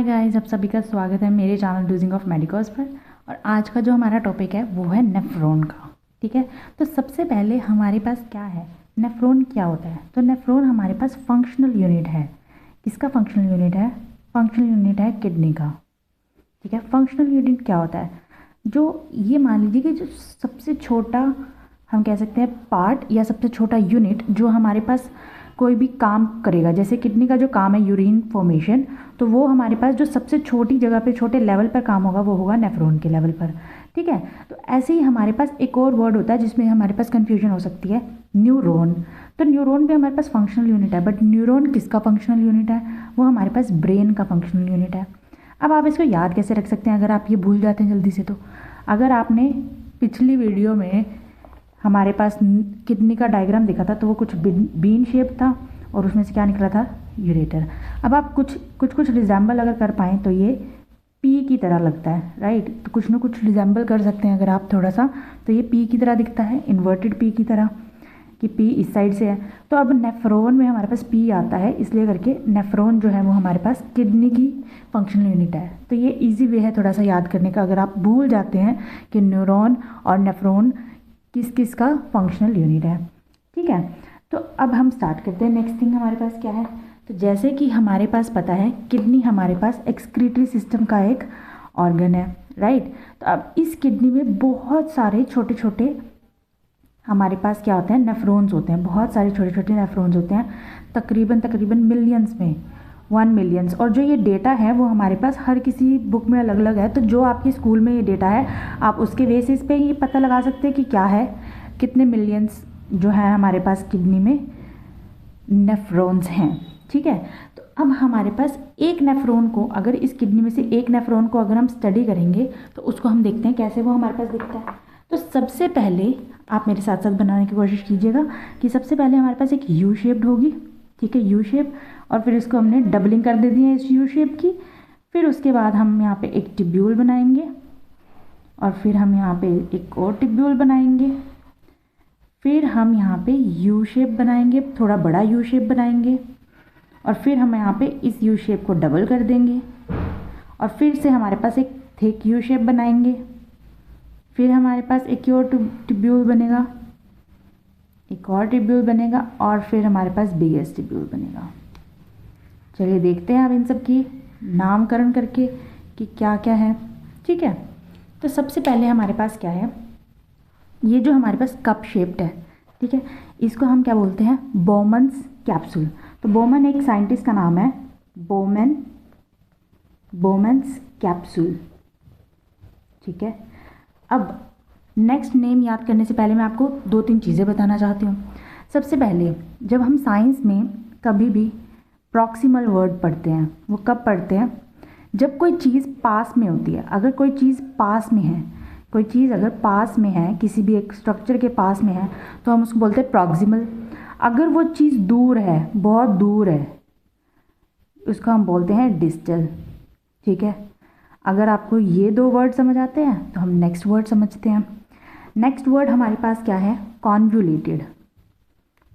Hi guys, आप सभी का स्वागत है मेरे चैनल डूजिंग ऑफ मेडिकल्स पर। और आज का जो हमारा टॉपिक है वो है नेफ्रॉन का। ठीक है, तो सबसे पहले हमारे पास क्या है, नेफ्रॉन क्या होता है। तो नेफ्रॉन हमारे पास फंक्शनल यूनिट है। किसका फंक्शनल यूनिट है? फंक्शनल यूनिट है किडनी का। ठीक है, फंक्शनल यूनिट क्या होता है? जो ये मान लीजिए कि जो सबसे छोटा हम कह सकते हैं पार्ट या सबसे छोटा यूनिट जो हमारे पास कोई भी काम करेगा, जैसे किडनी का जो काम है यूरिन फॉर्मेशन, तो वो हमारे पास जो सबसे छोटी जगह पे छोटे लेवल पर काम होगा वो होगा नेफ्रॉन के लेवल पर। ठीक है, तो ऐसे ही हमारे पास एक और वर्ड होता है जिसमें हमारे पास कन्फ्यूजन हो सकती है, न्यूरॉन। तो न्यूरॉन भी हमारे पास फंक्शनल यूनिट है, बट न्यूरॉन किसका फंक्शनल यूनिट है? वो हमारे पास ब्रेन का फंक्शनल यूनिट है। अब आप इसको याद कैसे रख सकते हैं अगर आप ये भूल जाते हैं जल्दी से? तो अगर आपने पिछली वीडियो में हमारे पास किडनी का डायग्राम देखा था तो वो कुछ बीन शेप था और उसमें से क्या निकला था? यूरेटर। अब आप कुछ रिजेंबल अगर कर पाएँ तो ये पी की तरह लगता है, राइट? तो कुछ ना कुछ रिजेंबल कर सकते हैं अगर आप थोड़ा सा, तो ये पी की तरह दिखता है, इन्वर्टेड पी की तरह, कि पी इस साइड से है। तो अब नेफ्रॉन में हमारे पास पी आता है, इसलिए करके नेफ्रॉन जो है वो हमारे पास किडनी की फंक्शनल यूनिट है। तो ये इजी वे है थोड़ा सा याद करने का, अगर आप भूल जाते हैं कि न्यूरॉन और नेफ्रॉन किस किस का फंक्शनल यूनिट है। ठीक है, तो अब हम स्टार्ट करते हैं। नेक्स्ट थिंग हमारे पास क्या है? तो जैसे कि हमारे पास पता है किडनी हमारे पास एक्सक्रीटरी सिस्टम का एक ऑर्गन है, राइट? तो अब इस किडनी में बहुत सारे छोटे छोटे हमारे पास क्या होते हैं? नेफ्रॉन्स होते हैं। बहुत सारे छोटे छोटे नेफ्रॉन्स होते हैं, तकरीबन मिलियंस में, 1 मिलियंस। और जो ये डेटा है वो हमारे पास हर किसी बुक में अलग अलग है। तो जो आपके स्कूल में ये डेटा है आप उसके बेसिस पे ये पता लगा सकते हैं कि क्या है, कितने मिलियंस जो है हमारे पास किडनी में नेफ्रॉन्स हैं। ठीक है, तो अब हमारे पास एक नेफ्रॉन को, अगर इस किडनी में से एक नेफ्रॉन को अगर हम स्टडी करेंगे तो उसको हम देखते हैं कैसे वो हमारे पास दिखता है। तो सबसे पहले आप मेरे साथ साथ बनाने की कोशिश कीजिएगा कि सबसे पहले हमारे पास एक यू शेप्ड होगी। ठीक है, यू शेप, और फिर इसको हमने डबलिंग कर दे दी है इस यू शेप की। फिर उसके बाद हम यहाँ पे एक टिब्यूल बनाएंगे और फिर हम यहाँ पे एक और टिब्यूल बनाएंगे। फिर हम यहाँ पे यू शेप बनाएंगे, थोड़ा बड़ा यू शेप बनाएंगे, और फिर हम यहाँ पे इस यू शेप को डबल कर देंगे और फिर से हमारे पास एक थिक यू शेप बनाएंगे। फिर हमारे पास एक और टिब्यूल बनेगा, एक और टिब्यूल बनेगा, और फिर हमारे पास बिगेस्ट टिब्यूल बनेगा। चलिए देखते हैं अब इन सब की नामकरण करके कि क्या क्या है। ठीक है, तो सबसे पहले हमारे पास क्या है, ये जो हमारे पास कप शेप्ड है, ठीक है, इसको हम क्या बोलते हैं? Bowman's capsule. तो बोमन एक साइंटिस्ट का नाम है, बोमन्स कैप्सूल। ठीक है, अब नेक्स्ट नेम याद करने से पहले मैं आपको 2-3 चीज़ें बताना चाहती हूँ। सबसे पहले जब हम साइंस में कभी भी प्रॉक्सिमल वर्ड पढ़ते हैं, वो कब पढ़ते हैं? जब कोई चीज़ पास में होती है। अगर कोई चीज़ पास में है, कोई चीज़ अगर पास में है, किसी भी एक स्ट्रक्चर के पास में है, तो हम उसको बोलते हैं प्रॉक्सिमल। अगर वो चीज़ दूर है, बहुत दूर है, उसको हम बोलते हैं डिस्टल। ठीक है, अगर आपको ये 2 वर्ड समझ आते हैं तो हम नेक्स्ट वर्ड समझते हैं। नेक्स्ट वर्ड हमारे पास क्या है? कॉन्वोल्यूटेड।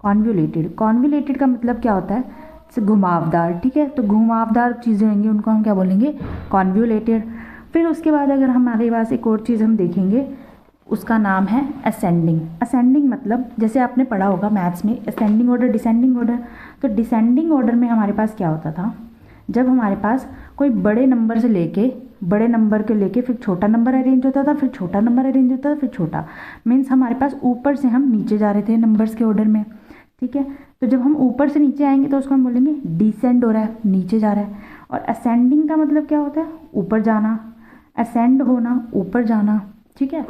कॉन्वोल्यूटेड का मतलब क्या होता है? घुमावदार। ठीक है, तो घुमावदार चीज़ें होंगी उनको हम क्या बोलेंगे? कॉन्वोल्यूटेड। फिर उसके बाद अगर हमारे पास एक और चीज़ हम देखेंगे, उसका नाम है असेंडिंग। असेंडिंग मतलब जैसे आपने पढ़ा होगा मैथ्स में असेंडिंग ऑर्डर, डिसेंडिंग ऑर्डर। तो डिसेंडिंग ऑर्डर में हमारे पास क्या होता था? जब हमारे पास कोई बड़े नंबर से लेके, बड़े नंबर के लेके फिर छोटा नंबर अरेंज होता था, फिर छोटा नंबर अरेंज होता था, फिर छोटा, मीन्स हमारे पास ऊपर से हम नीचे जा रहे थे नंबर्स के ऑर्डर में। ठीक है, तो जब हम ऊपर से नीचे आएंगे तो उसको हम बोलेंगे डिसेंड हो रहा है, नीचे जा रहा है। और असेंडिंग का मतलब क्या होता है? ऊपर जाना, असेंड होना, ऊपर जाना। ठीक है,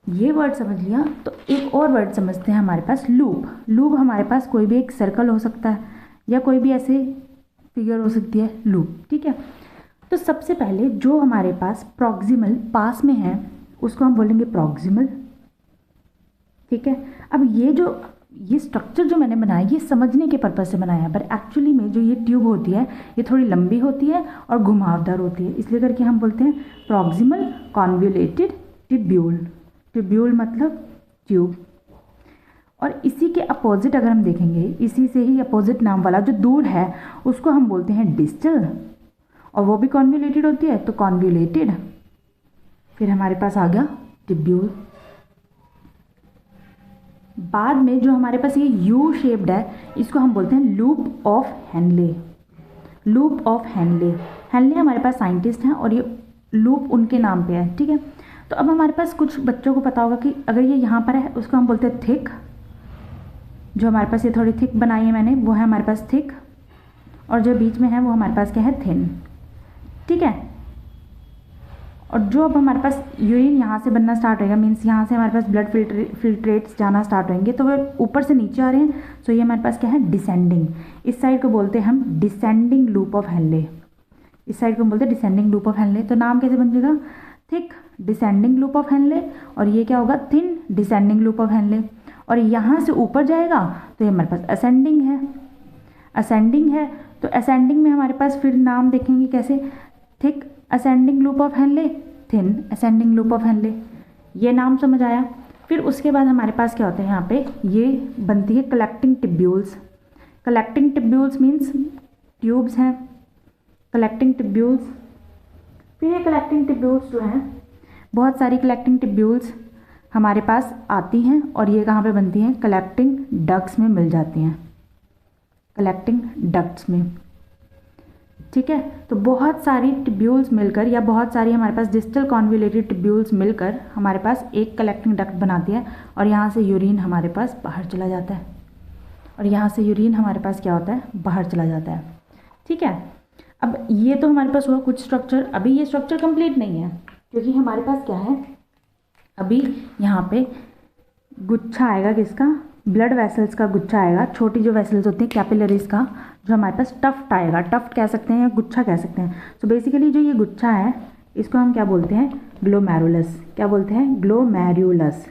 ये वर्ड समझ लिया। तो एक और वर्ड समझते हैं हमारे पास, लूप। लूप हमारे पास कोई भी एक सर्कल हो सकता है या कोई भी ऐसे फिगर हो सकती है, लूप। ठीक है, तो सबसे पहले जो हमारे पास प्रॉक्सिमल पास में है उसको हम बोलेंगे प्रॉक्सिमल। ठीक है, अब ये स्ट्रक्चर जो मैंने बनाया ये समझने के पर्पज़ से बनाया है, पर एक्चुअली में जो ये ट्यूब होती है ये थोड़ी लंबी होती है और घुमावदार होती है, इसलिए करके हम बोलते हैं प्रॉक्सिमल कॉन्वोल्यूटेड टिब्यूल। टिब्यूल मतलब ट्यूब। और इसी के अपोजिट अगर हम देखेंगे, इसी से ही अपोजिट नाम वाला जो दूर है उसको हम बोलते हैं डिस्टल, और वो भी कॉन्व्यूलेटेड होती है, तो कॉन्व्यूलेटेड। फिर हमारे पास आ गया टिब्यूल। बाद में जो हमारे पास ये यू शेप्ड है, इसको हम बोलते हैं loop of Henle. Loop of Henle, Henle हमारे पास साइंटिस्ट हैं और ये लूप उनके नाम पे है, ठीक है। तो अब हमारे पास कुछ बच्चों को पता होगा कि अगर ये यहाँ पर है उसको हम बोलते हैं थिक। जो हमारे पास ये थोड़ी थिक बनाई है मैंने, वो है हमारे पास थिक, और जो बीच में है वो हमारे पास क्या है, थिन, ठीक है। और जो अब हमारे पास यूरिन यहाँ से बनना स्टार्ट होगा, मीन्स यहाँ से हमारे पास ब्लड फिल्ट्रेट्स जाना स्टार्ट होंगे, तो वो ऊपर से नीचे आ रहे हैं, तो ये हमारे पास क्या है, डिसेंडिंग। इस साइड को बोलते हैं हम डिसेंडिंग लूप ऑफ हेनले। इस साइड को हम बोलते हैं डिसेंडिंग लूप ऑफ हेनले। तो नाम कैसे बन जाएगा, thick descending loop of Henley, और ये क्या होगा, thin descending loop of Henley. और यहाँ से ऊपर जाएगा तो ये हमारे पास असेंडिंग है। असेंडिंग है तो असेंडिंग में हमारे पास फिर नाम देखेंगे कैसे, thick ascending loop of Henley, thin ascending loop of Henley. ये नाम समझ आया। फिर उसके बाद हमारे पास क्या होता है, यहाँ पे ये बनती है collecting tubules. Collecting tubules means tubes हैं, कलेक्टिंग टिब्यूल्स। फिर ये कलेक्टिंग टिब्यूल्स जो हैं, बहुत सारी कलेक्टिंग टिब्यूल्स हमारे पास आती हैं, और ये कहाँ पे बनती हैं, कलेक्टिंग डक्ट्स में मिल जाती हैं, कलेक्टिंग डक्ट्स में, ठीक है। तो बहुत सारी टिब्यूल्स मिलकर, या बहुत सारी हमारे पास डिस्टल कॉन्वोल्यूटेड टिब्यूल्स मिलकर हमारे पास एक कलेक्टिंग डक्ट बनाती है, और यहाँ से यूरिन हमारे पास बाहर चला जाता है, और यहाँ से यूरिन हमारे पास क्या होता है, बाहर चला जाता है, ठीक है। अब ये तो हमारे पास हुआ कुछ स्ट्रक्चर। अभी ये स्ट्रक्चर कंप्लीट नहीं है, क्योंकि हमारे पास क्या है, अभी यहाँ पे गुच्छा आएगा, किसका, ब्लड वेसल्स का गुच्छा आएगा। छोटी जो वेसल्स होती हैं कैपिलरीज का, जो हमारे पास टफ्ट आएगा, टफ्ट कह सकते हैं या गुच्छा कह सकते हैं। तो बेसिकली जो ये गुच्छा है, इसको हम क्या बोलते हैं, ग्लोमेरुलस। क्या बोलते हैं, ग्लोमेरुलस।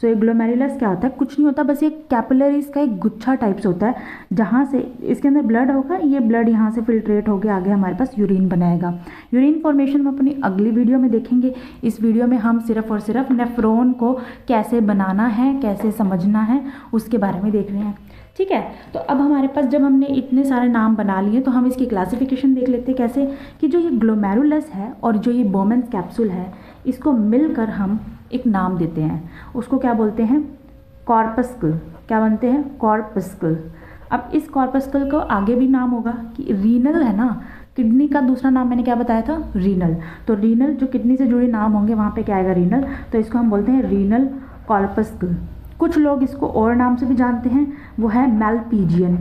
सो ये ग्लोमेरुलस क्या होता है, कुछ नहीं होता, बस ये कैपिलरीज का एक गुच्छा टाइप्स होता है, जहाँ से इसके अंदर ब्लड होगा, ये ब्लड यहाँ से फिल्ट्रेट होकर आगे हमारे पास यूरिन बनाएगा। यूरिन फॉर्मेशन हम अपनी अगली वीडियो में देखेंगे। इस वीडियो में हम सिर्फ और सिर्फ नेफ्रॉन को कैसे बनाना है, कैसे समझना है, उसके बारे में देख रहे हैं, ठीक है। तो अब हमारे पास जब हमने इतने सारे नाम बना लिए, तो हम इसकी क्लासिफिकेशन देख लेते हैं कैसे, कि जो ये ग्लोमेरुलस है और जो ये बोमेंस कैप्सूल है, इसको मिलकर हम एक नाम देते हैं, उसको क्या बोलते हैं, कॉर्पस्कल। क्या बनते हैं, कॉर्पस्कल। अब इस कॉर्पस्कल को आगे भी नाम होगा कि रीनल है ना, किडनी का दूसरा नाम मैंने क्या बताया था, रीनल। तो रीनल जो किडनी से जुड़े नाम होंगे वहाँ पे क्या आएगा, रीनल। तो इसको हम बोलते हैं रीनल कॉर्पस्कल। कुछ लोग इसको और नाम से भी जानते हैं, वो है Malpighian,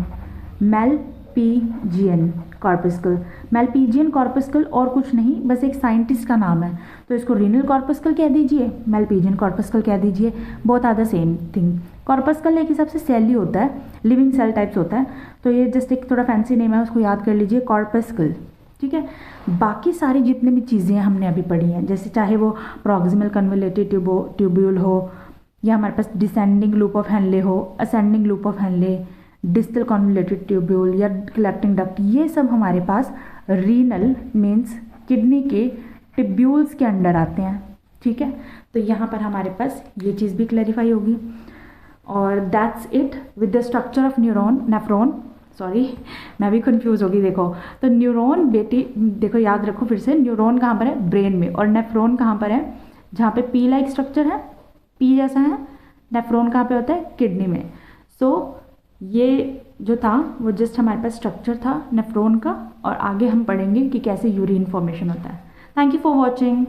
Malpighian corpuscle. Malpighian corpuscle और कुछ नहीं, बस एक साइंटिस्ट का नाम है। तो इसको रीनल कॉर्पस्कल कह दीजिए, मेलपीजियन कॉर्पस्कल कह दीजिए, both are the same thing. Corpuscle एक हिसाब से सेल ही होता है, लिविंग सेल टाइप्स होता है। तो ये जस्ट एक थोड़ा फैंसी नेम है, उसको याद कर लीजिए, कॉर्पस्कल, ठीक है। बाकी सारी जितनी भी चीज़ें हमने अभी पढ़ी हैं, जैसे चाहे वो प्रॉक्सिमल कन्वोल्यूटेड ट्यूब्यूल हो, या हमारे पास डिसेंडिंग लूप ऑफ हेनले हो, ascending loop of Henley, distal convoluted tubule या कलेक्टिंग डक्ट, ये सब हमारे पास रीनल मीन्स किडनी के टिब्यूल्स के अंडर आते हैं, ठीक है। तो यहाँ पर हमारे पास ये चीज़ भी क्लैरिफाई होगी। और that's it with the structure of nephron. Sorry, मैं भी कंफ्यूज होगी। देखो, तो न्यूरॉन देखो याद रखो फिर से, न्यूरॉन कहाँ पर है, ब्रेन में, और नेफ्रॉन कहाँ पर है, जहाँ पे पी लाइक स्ट्रक्चर है, पी जैसा है। नेफ्रॉन कहाँ पे होता है, किडनी में। सो ये जो था वो जस्ट हमारे पास स्ट्रक्चर था नेफ्रॉन का, और आगे हम पढ़ेंगे कि कैसे यूरिन फॉर्मेशन होता है। Thank you for watching.